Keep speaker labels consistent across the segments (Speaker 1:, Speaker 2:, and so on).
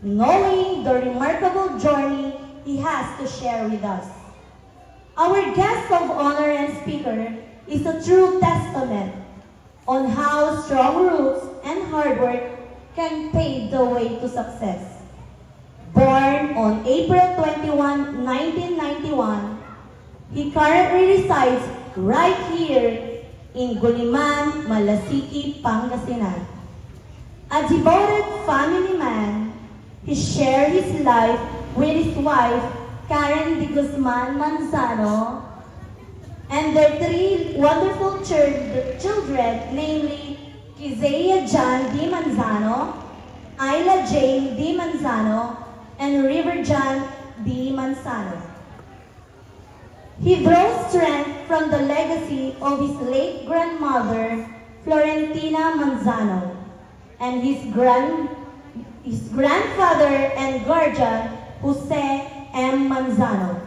Speaker 1: knowing the remarkable journey he has to share with us. Our guest of honor and speaker is a true testament on how strong roots and hard work can pave the way to success. Born on April 21, 1991, he currently resides right here in Guliman, Malasiki, Pangasinan. A devoted family man, he shared his life with his wife, Karen de Guzman Manzano, and their three wonderful children, namely Kizea John D. Manzano, Ayla Jane D. Manzano, and River John D. Manzano. He draws strength from the legacy of his late grandmother, Florentina Manzano, and his grandfather and guardian, Jose M. Manzano.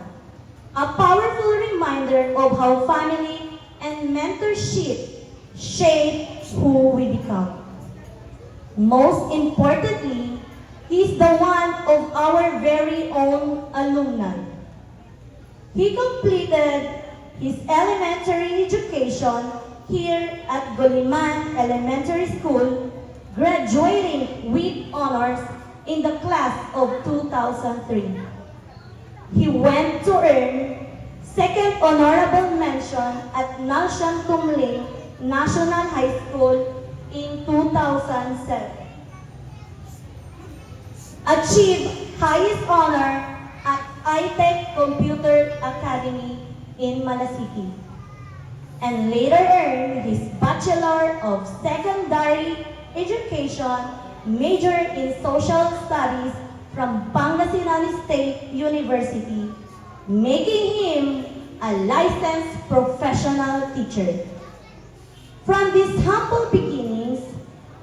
Speaker 1: A powerful reminder of how family and mentorship shape who we become. Most importantly, he is the one of our very own alumni. He completed his elementary education here at Guliman Elementary School, graduating with honors in the class of 2003. He went to earn second honorable mention at Nalshan Tumling National High School in 2007. Achieved highest honor at iTech Computer Academy in Malasiki, and later earned his Bachelor of Secondary Education major in Social Studies from Pangasinan State University, making him a licensed professional teacher. From these humble beginnings,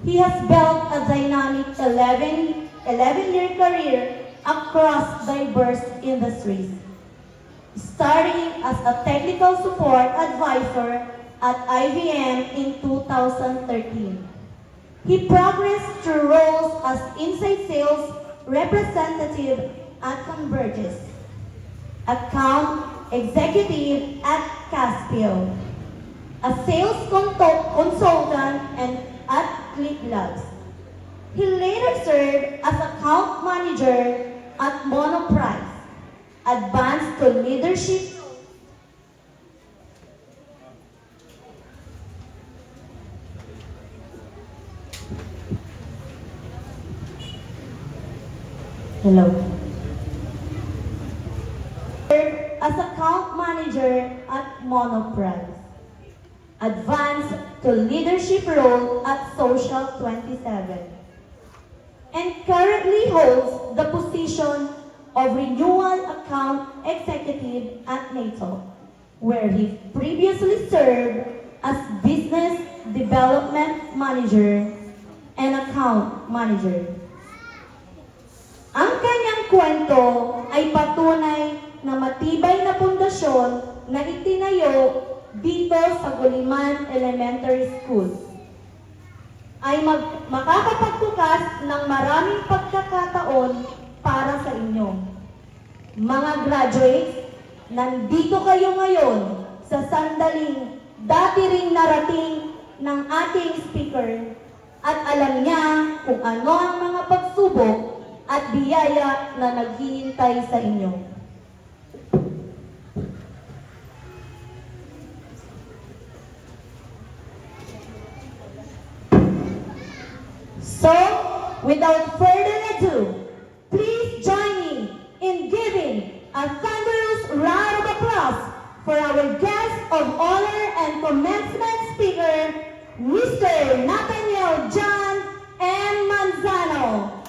Speaker 1: he has built a dynamic 11-year career across diverse industries, starting as a technical support advisor at IBM in 2013. He progressed through roles as inside sales representative at Convergys, account executive at Caspio, a sales consultant and at Click Labs. He later served as account manager at Monoprice, advanced to leadership. Hello. As account manager at Monoprice, advanced to leadership role at Social 27, and currently holds the position of renewal account executive at NATO, where he previously served as business development manager and account manager. Ang kanyang kwento ay patunay na matibay na pundasyon na itinayo dito sa Guliman Elementary School ay makakapagbukas ng maraming pagkakataon para sa inyo. Mga graduates, nandito kayo ngayon sa sandaling dati ring narating ng ating speaker at alam niya kung ano ang mga pagsubok at biyaya na naghihintay sa inyo. So, without further ado, please join me in giving a thunderous round of applause for our guest of honor and commencement speaker, Mr. Nathaniel John M. Manzano.